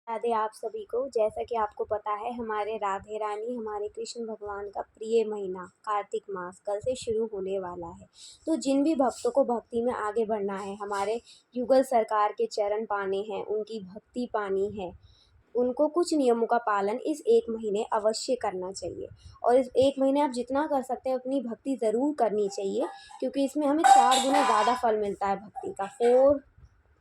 राधे आप सभी को। जैसा कि आपको पता है, हमारे राधे रानी हमारे कृष्ण भगवान का प्रिय महीना कार्तिक मास कल से शुरू होने वाला है। तो जिन भी भक्तों को भक्ति में आगे बढ़ना है, हमारे युगल सरकार के चरण पाने हैं, उनकी भक्ति पानी है, उनको कुछ नियमों का पालन इस 1 महीने अवश्य करना चाहिए। और इस 1 महीने आप जितना कर सकते हैं अपनी भक्ति ज़रूर करनी चाहिए, क्योंकि इसमें हमें 4 गुना ज़्यादा फल मिलता है भक्ति का, 4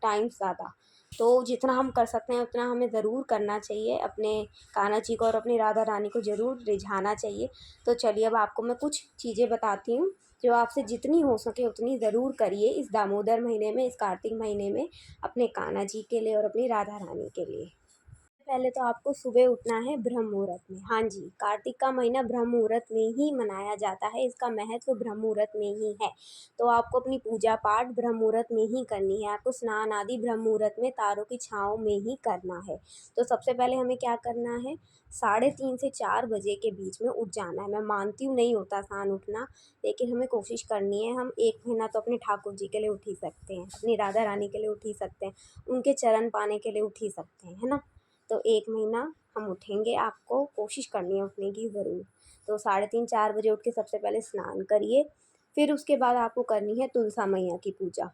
टाइम्स ज़्यादा। तो जितना हम कर सकते हैं उतना हमें ज़रूर करना चाहिए, अपने कान्हा जी को और अपनी राधा रानी को ज़रूर रिझाना चाहिए। तो चलिए अब आपको मैं कुछ चीज़ें बताती हूँ, जो आपसे जितनी हो सके उतनी ज़रूर करिए इस दामोदर महीने में, इस कार्तिक महीने में, अपने कान्हा जी के लिए और अपनी राधा रानी के लिए। पहले तो आपको सुबह उठना है ब्रह्म मुहूर्त में। हाँ जी, कार्तिक का महीना ब्रह्म मुहूर्त में ही मनाया जाता है, इसका महत्व ब्रह्म मुहूर्त में ही है। तो आपको अपनी पूजा पाठ ब्रह्म मुहूर्त में ही करनी है, आपको स्नान आदि ब्रह्म मुहूर्त में तारों की छाँव में ही करना है। तो सबसे पहले हमें क्या करना है, 3:30 से 4 बजे के बीच में उठ जाना है। मैं मानती हूँ नहीं होता आसान उठना, लेकिन हमें कोशिश करनी है। हम 1 महीना तो अपने ठाकुर जी के लिए उठ ही सकते हैं, अपनी राधा रानी के लिए उठ ही सकते हैं, उनके चरण पाने के लिए उठ ही सकते हैं, है ना। तो 1 महीना हम उठेंगे, आपको कोशिश करनी है उठने की ज़रूर। तो 3:30-4 बजे उठ के सबसे पहले स्नान करिए, फिर उसके बाद आपको करनी है तुलसा मैया की पूजा।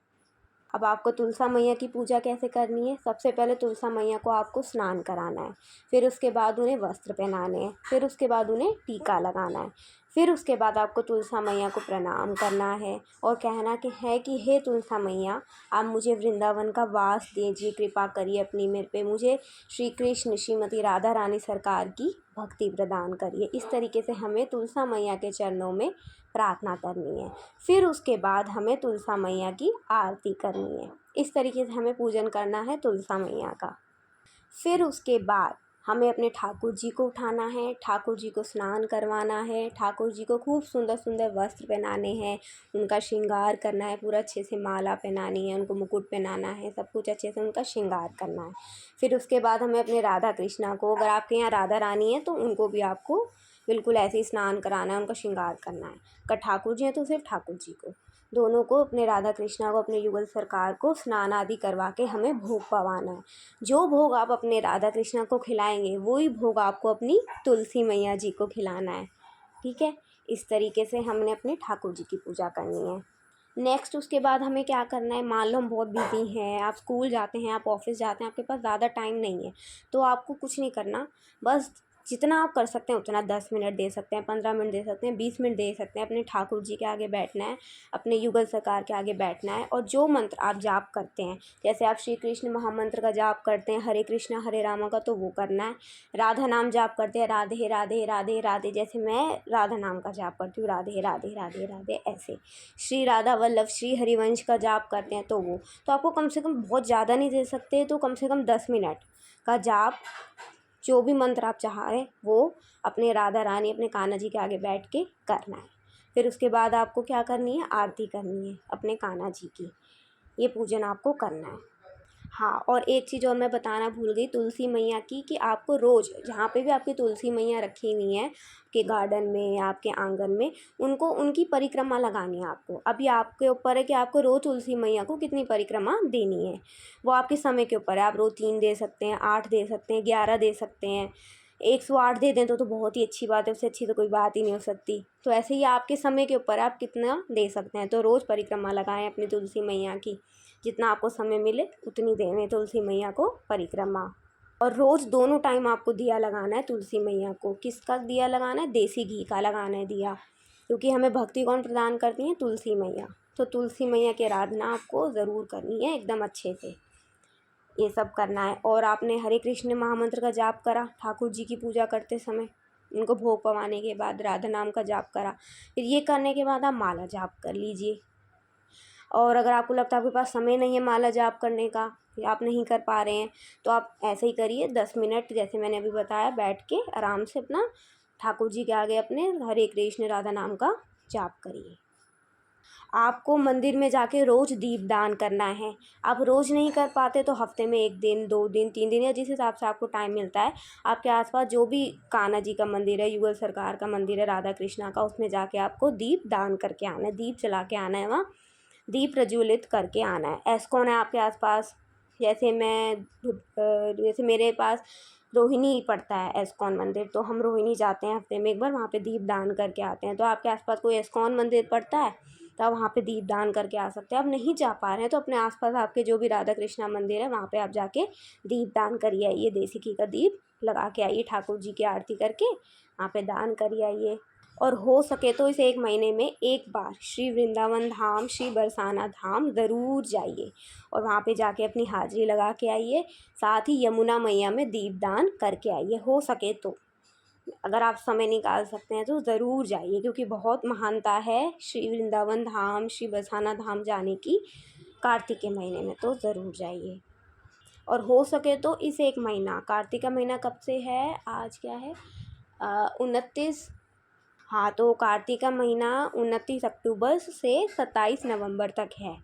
अब आपको तुलसा मैया की पूजा कैसे करनी है, सबसे पहले तुलसा मैया को आपको स्नान कराना है, फिर उसके बाद उन्हें वस्त्र पहनाने हैं, फिर उसके बाद उन्हें टीका लगाना है, फिर उसके बाद आपको तुलसा मैया को प्रणाम करना है और कहना कि हे तुलसा मैया, आप मुझे वृंदावन का वास दीजिए, कृपा करिए अपनी मेरे पे, मुझे श्री कृष्ण श्रीमती राधा रानी सरकार की भक्ति प्रदान करिए। इस तरीके से हमें तुलसा मैया के चरणों में प्रार्थना करनी है। फिर उसके बाद हमें तुलसा मैया की आरती करनी है। इस तरीके से हमें पूजन करना है तुलसा मैया का। फिर उसके बाद हमें अपने ठाकुर जी को उठाना है, ठाकुर जी को स्नान करवाना है, ठाकुर जी को खूब सुंदर सुंदर वस्त्र पहनाने हैं, उनका श्रृंगार करना है, पूरा अच्छे से माला पहनानी है, उनको मुकुट पहनाना है, सब कुछ अच्छे से उनका श्रृंगार करना है। फिर उसके बाद हमें अपने राधा कृष्णा को, अगर आपके यहाँ राधा रानी है तो उनको भी आपको बिल्कुल ऐसे ही स्नान कराना है, उनका श्रृंगार करना है। अगर ठाकुर जी हैं तो सिर्फ ठाकुर जी को, दोनों को, अपने राधा कृष्णा को, अपने युगल सरकार को स्नान आदि करवा के हमें भोग पवाना है। जो भोग आप अपने राधा कृष्णा को खिलाएंगे वही भोग आपको अपनी तुलसी मैया जी को खिलाना है, ठीक है। इस तरीके से हमने अपने ठाकुर जी की पूजा करनी है। नेक्स्ट उसके बाद हमें क्या करना है, मान लो हम बहुत बिज़ी हैं, आप स्कूल जाते हैं, आप ऑफिस जाते हैं, आपके पास ज़्यादा टाइम नहीं है, तो आपको कुछ नहीं करना, बस जितना आप कर सकते हैं उतना 10 मिनट दे सकते हैं, 15 मिनट दे सकते हैं, 20 मिनट दे सकते हैं, अपने ठाकुर जी के आगे बैठना है, अपने युगल सरकार के आगे बैठना है और जो मंत्र आप जाप करते हैं, जैसे आप श्री कृष्ण महामंत्र का जाप करते हैं, हरे कृष्णा हरे रामा का, तो वो करना है। राधा नाम जाप करते हैं, राधे राधे राधे राधे, जैसे मैं राधा नाम का जाप करती हूँ, राधे राधे राधे राधे ऐसे। श्री राधा वल्लभ श्री हरिवंश का जाप करते हैं, तो आपको कम से कम, बहुत ज़्यादा नहीं दे सकते, तो कम से कम 10 मिनट का जाप, जो भी मंत्र आप चाह रहे वो अपने राधा रानी, अपने कान्हा जी के आगे बैठ के करना है। फिर उसके बाद आपको क्या करनी है, आरती करनी है अपने कान्हा जी की, ये पूजन आपको करना है। हाँ, और एक चीज़ और मैं बताना भूल गई तुलसी मैया की, कि आपको रोज़ जहाँ पे भी आपकी तुलसी मैया रखी हुई हैं, आपके गार्डन में या आपके आंगन में, उनको, उनकी परिक्रमा लगानी है आपको। अभी आपके ऊपर है कि आपको रोज़ तुलसी मैया को कितनी परिक्रमा देनी है, वो आपके समय के ऊपर है। आप रोज़ 3 दे सकते हैं, 8 दे सकते हैं, 11 दे सकते हैं, 108 दे दें तो बहुत ही अच्छी बात है, उससे अच्छी तो कोई बात ही नहीं हो सकती। तो ऐसे ही आपके समय के ऊपर आप कितना दे सकते हैं। तो रोज़ परिक्रमा लगाएं अपनी तुलसी मैया की, जितना आपको समय मिले उतनी दें तुलसी मैया को परिक्रमा। और रोज़ दोनों टाइम आपको दिया लगाना है तुलसी मैया को। किसका दिया लगाना है, देसी घी का लगाना है दिया, क्योंकि हमें भक्ति कौन प्रदान करती हैं, तुलसी मैया। तो तुलसी मैया की आराधना आपको ज़रूर करनी है एकदम अच्छे से, ये सब करना है। और आपने हरे कृष्ण महामंत्र का जाप करा ठाकुर जी की पूजा करते समय, उनको भोग पवाने के बाद राधा नाम का जाप करा, फिर ये करने के बाद आप माला जाप कर लीजिए। और अगर आपको लगता है आपके पास समय नहीं है माला जाप करने का, या आप नहीं कर पा रहे हैं, तो आप ऐसे ही करिए, 10 मिनट जैसे मैंने अभी बताया, बैठ के आराम से अपना ठाकुर जी के आगे अपने हरे कृष्ण राधा नाम का जाप करिए। आपको मंदिर में जाके रोज़ दीपदान करना है। आप रोज़ नहीं कर पाते तो हफ्ते में 1 दिन, 2 दिन, 3 दिन, या जिस हिसाब से आपको टाइम मिलता है, आपके आसपास जो भी कान्हा जी का मंदिर है, युगल सरकार का मंदिर है, राधा कृष्णा का, उसमें जाके आपको दीपदान करके आना है, दीप जला के आना है, वहाँ दीप प्रज्वलित करके आना है। एस्कॉन है आपके आसपास, जैसे मेरे पास रोहिणी पड़ता है एस्कॉन मंदिर, तो हम रोहिणी जाते हैं हफ्ते में एक बार, वहाँ पे दीप दान करके आते हैं। तो आपके आसपास कोई एस्कॉन मंदिर पड़ता है तो आप वहाँ पे दीप दान करके आ सकते हैं। आप नहीं जा पा रहे हैं तो अपने आसपास आपके जो भी राधा कृष्णा मंदिर है वहाँ पे आप जाके दीप दान करिए आइए, देसी घी का दीप लगा के आइए, ठाकुर जी की आरती करके वहाँ पे दान करिए आइए। और हो सके तो इस एक महीने में एक बार श्री वृंदावन धाम, श्री बरसाना धाम ज़रूर जाइए और वहाँ पे जाके अपनी हाज़िरी लगा के आइए। साथ ही यमुना मैया में दीपदान करके आइए हो सके तो। अगर आप समय निकाल सकते हैं तो ज़रूर जाइए, क्योंकि बहुत महानता है श्री वृंदावन धाम, श्री बरसाना धाम जाने की कार्तिक के महीने में, तो ज़रूर जाइए। और हो सके तो इस एक महीना, कार्तिक का महीना कब से है, आज क्या है 29, हाँ, तो कार्तिक का महीना 29 अक्टूबर से 27 नवंबर तक है।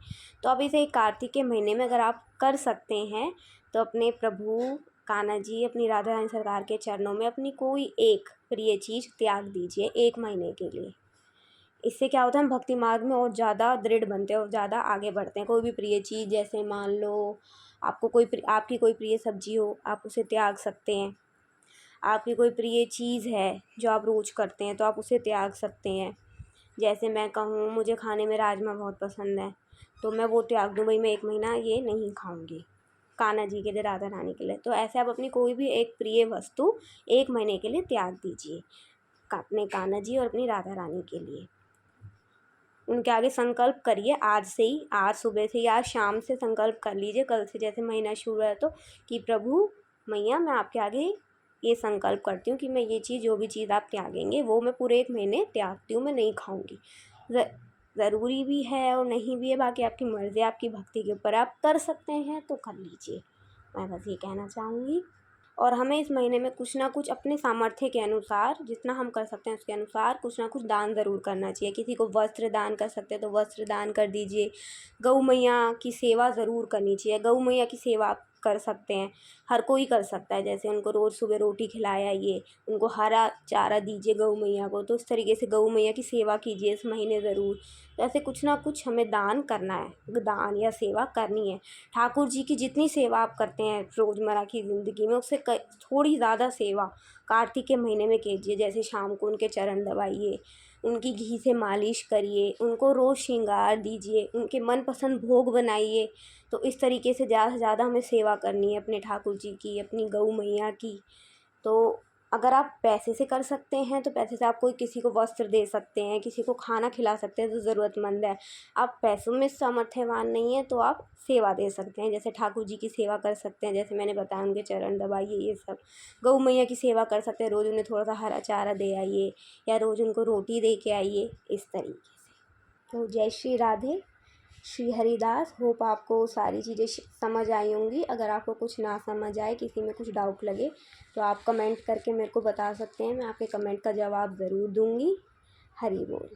तो अब इसे कार्तिक के महीने में अगर आप कर सकते हैं तो अपने प्रभु कान्हा जी, अपनी राधा रानी सरकार के चरणों में अपनी कोई एक प्रिय चीज़ त्याग दीजिए एक महीने के लिए। इससे क्या होता है, हम भक्ति मार्ग में और ज़्यादा दृढ़ बनते हैं और ज़्यादा आगे बढ़ते हैं। कोई भी प्रिय चीज़, जैसे मान लो आपकी कोई प्रिय सब्जी हो, आप उसे त्याग सकते हैं। आपकी कोई प्रिय चीज़ है जो आप रोज़ करते हैं तो आप उसे त्याग सकते हैं। जैसे मैं कहूँ मुझे खाने में राजमा बहुत पसंद है, तो मैं वो त्याग दूँ, भाई मैं एक महीना ये नहीं खाऊँगी कान्हा जी के लिए, राधा रानी के लिए। तो ऐसे आप अपनी कोई भी एक प्रिय वस्तु एक महीने के लिए त्याग दीजिए, अपने कान्हा जी और अपनी राधा रानी के लिए। उनके आगे संकल्प करिए आज से ही, आज सुबह से या आज शाम से संकल्प कर लीजिए, कल से जैसे महीना शुरू है तो, कि प्रभु मैया मैं आपके आगे ये संकल्प करती हूँ कि मैं ये चीज़, जो भी चीज़ आप त्यागेंगे वो मैं पूरे एक महीने त्यागती हूँ, मैं नहीं खाऊंगी। ज़रूरी भी है और नहीं भी है, बाकी आपकी मर्ज़ी, आपकी भक्ति के ऊपर, आप कर सकते हैं तो कर लीजिए, मैं बस ये कहना चाहूँगी। और हमें इस महीने में कुछ ना कुछ अपने सामर्थ्य के अनुसार, जितना हम कर सकते हैं उसके अनुसार कुछ ना कुछ दान ज़रूर करना चाहिए। किसी को वस्त्र दान कर सकते हैं तो वस्त्र दान कर दीजिए। गौ मैया की सेवा ज़रूर करनी चाहिए, गौ मैया की सेवा आप कर सकते हैं, हर कोई कर सकता है। जैसे उनको रोज़ सुबह रोटी खिलाया, ये उनको हरा चारा दीजिए गौ मैया को, तो इस तरीके से गौ मैया की सेवा कीजिए इस महीने ज़रूर। तो ऐसे कुछ ना कुछ हमें दान करना है, दान या सेवा करनी है। ठाकुर जी की जितनी सेवा आप करते हैं रोज़मर्रा की ज़िंदगी में, उससे थोड़ी ज़्यादा सेवा कार्तिक के महीने में कीजिए। जैसे शाम को उनके चरण दबाइए, उनकी घी से मालिश करिए, उनको रोज़ श्रृंगार दीजिए, उनके मनपसंद भोग बनाइए। तो इस तरीके से ज़्यादा से ज़्यादा हमें सेवा करनी है अपने ठाकुर जी की, अपनी गौ मैया की। तो अगर आप पैसे से कर सकते हैं तो पैसे से आप कोई किसी को वस्त्र दे सकते हैं, किसी को खाना खिला सकते हैं जो ज़रूरतमंद है। आप पैसों में सामर्थ्यवान नहीं है तो आप सेवा दे सकते हैं, जैसे ठाकुर जी की सेवा कर सकते हैं, जैसे मैंने बताया उनके चरण दबाइए, ये सब। गौ मैया की सेवा कर सकते हैं, रोज़ उन्हें थोड़ा सा हरा चारा दे आइए या रोज़ उनको रोटी दे के आइए, इस तरीके से। तो जय श्री राधे, श्री हरिदास। होप आपको सारी चीज़ें समझ आई होंगी। अगर आपको कुछ ना समझ आए, किसी में कुछ डाउट लगे तो आप कमेंट करके मेरे को बता सकते हैं, मैं आपके कमेंट का जवाब ज़रूर दूँगी। हरि बोल।